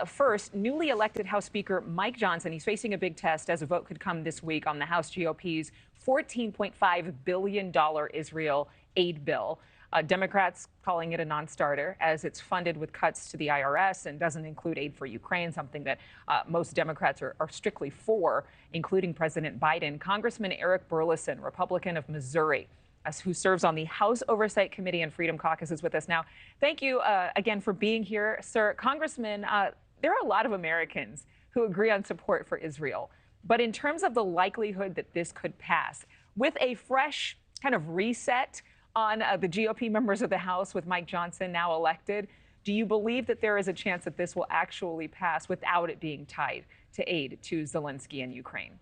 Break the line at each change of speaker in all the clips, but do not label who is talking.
First, newly elected House Speaker Mike Johnson, he's facing a big test as a vote could come this week on the House GOP's $14.5 billion Israel aid bill. Democrats calling it a non-starter as it's funded with cuts to the IRS and doesn't include aid for Ukraine, something that most Democrats are strictly for, including President Biden. Congressman Eric Burlison, Republican of Missouri, who serves on the House Oversight Committee and Freedom Caucus, is with us now. Thank you again for being here, sir. Congressman, there are a lot of Americans who agree on support for Israel. But in terms of the likelihood that this could pass, with a fresh kind of reset on the GOP members of the House with Mike Johnson now elected, do you believe that there is a chance that this will actually pass without it being tied to aid to Zelensky and Ukraine?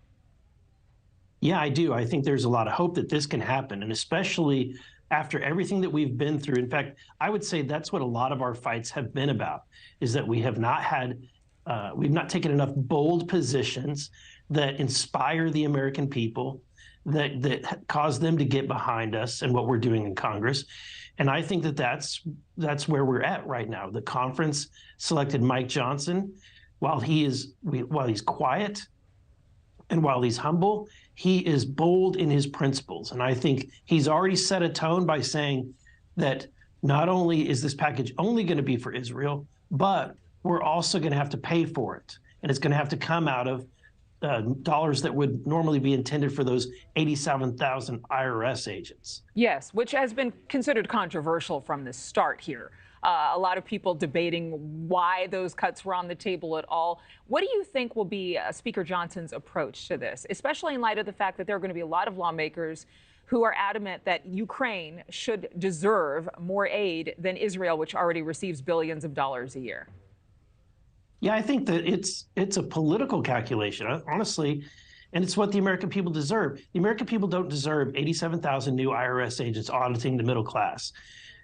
Yeah, I do. I think there's a lot of hope that this can happen, and especially after everything that we've been through. In fact, I would say that's what a lot of our fights have been about, is that we have not had, we've not taken enough bold positions that inspire the American people, that cause them to get behind us and what we're doing in Congress. And I think that that's where we're at right now. The conference selected Mike Johnson. While he's quiet and while he's humble, he is bold in his principles. And I think he's already set a tone by saying that not only is this package only going to be for Israel, but we're also going to have to pay for it. And it's going to have to come out of dollars that would normally be intended for those 87,000 IRS agents.
Yes, which has been considered controversial from the start here. A lot of people debating why those cuts were on the table at all. What do you think will be Speaker Johnson's approach to this, especially in light of the fact that there are going to be a lot of lawmakers who are adamant that Ukraine should deserve more aid than Israel, which already receives billions of dollars a year?
Yeah, I think that it's a political calculation, honestly, and it's what the American people deserve. The American people don't deserve 87,000 new IRS agents auditing the middle class.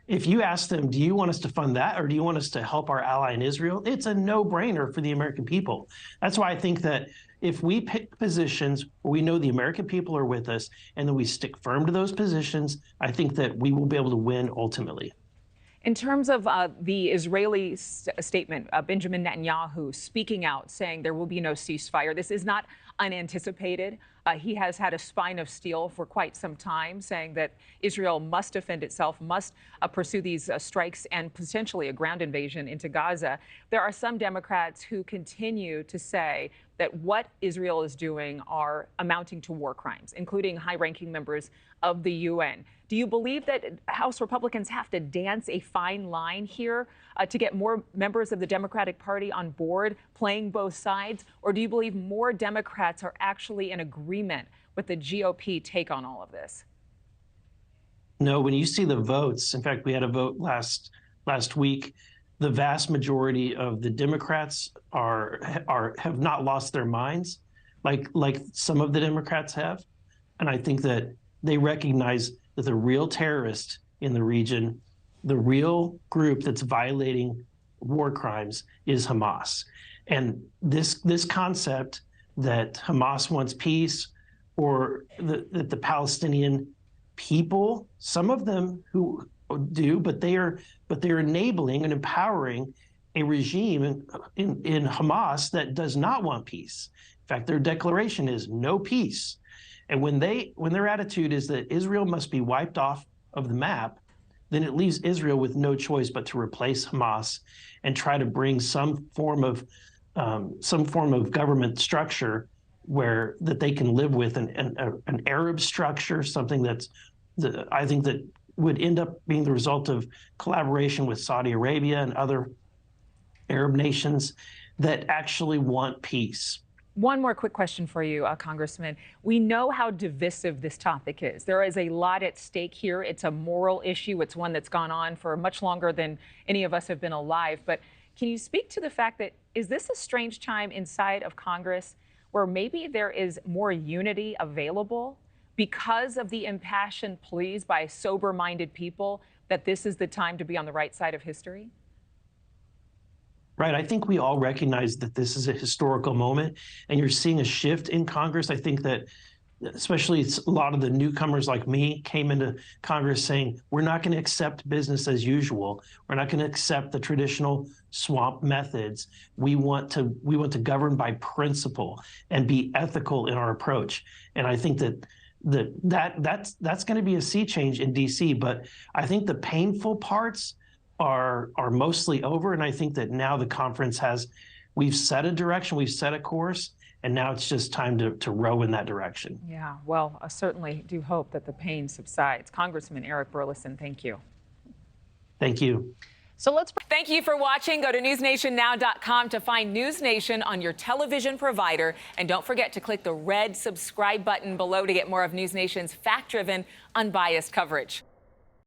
If you ask them, do you want us to fund that, or do you want us to help our ally in Israel? It's a no-brainer for the American people. That's why I think that if we pick positions where we know the American people are with us and then we stick firm to those positions, I think that we will be able to win ultimately.
In terms of the Israeli statement, Benjamin Netanyahu speaking out, saying there will be no ceasefire, this is not unanticipated. He has had a spine of steel for quite some time, saying that Israel must defend itself, must pursue these strikes and potentially a ground invasion into Gaza. There are some Democrats who continue to say that what Israel is doing are amounting to war crimes, including high-ranking members of the UN. Do you believe that House Republicans have to dance a fine line here to get more members of the Democratic Party on board, playing both sides? Or do you believe more Democrats are actually in agreement with the GOP take on all of this?
No, when you see the votes, in fact, we had a vote last week, the vast majority of the Democrats have not lost their minds like some of the Democrats have. And I think that they recognize that the real terrorist in the region, the real group that's violating war crimes, is Hamas. And this concept that Hamas wants peace, or that the Palestinian people, some of them who do, but they're enabling and empowering a regime in Hamas that does not want peace. In fact, their declaration is no peace. And when their attitude is that Israel must be wiped off of the map, then it leaves Israel with no choice but to replace Hamas and try to bring some form of government structure that they can live with, an Arab structure, something I think that would end up being the result of collaboration with Saudi Arabia and other Arab nations that actually want peace.
One more quick question for you, Congressman. We know how divisive this topic is. There is a lot at stake here. It's a moral issue. It's one that's gone on for much longer than any of us have been alive. But can you speak to the fact that, is this a strange time inside of Congress where maybe there is more unity available because of the impassioned pleas by sober-minded people that this is the time to be on the right side of history?
Right. I think we all recognize that this is a historical moment, and you're seeing a shift in Congress. I think that especially a lot of the newcomers like me, came into Congress saying, we're not going to accept business as usual. We're not going to accept the traditional swamp methods. We want to govern by principle and be ethical in our approach. And I think that's going to be a sea change in DC. But I think the painful parts are mostly over. And I think that now the conference we've set a direction, we've set a course, and now it's just time to row in that direction.
Yeah, well, I certainly do hope that the pain subsides. Congressman Eric Burlison, thank you.
Thank you.
So thank you for watching. Go to newsnationnow.com to find News Nation on your television provider. And don't forget to click the red subscribe button below to get more of News Nation's fact-driven, unbiased coverage.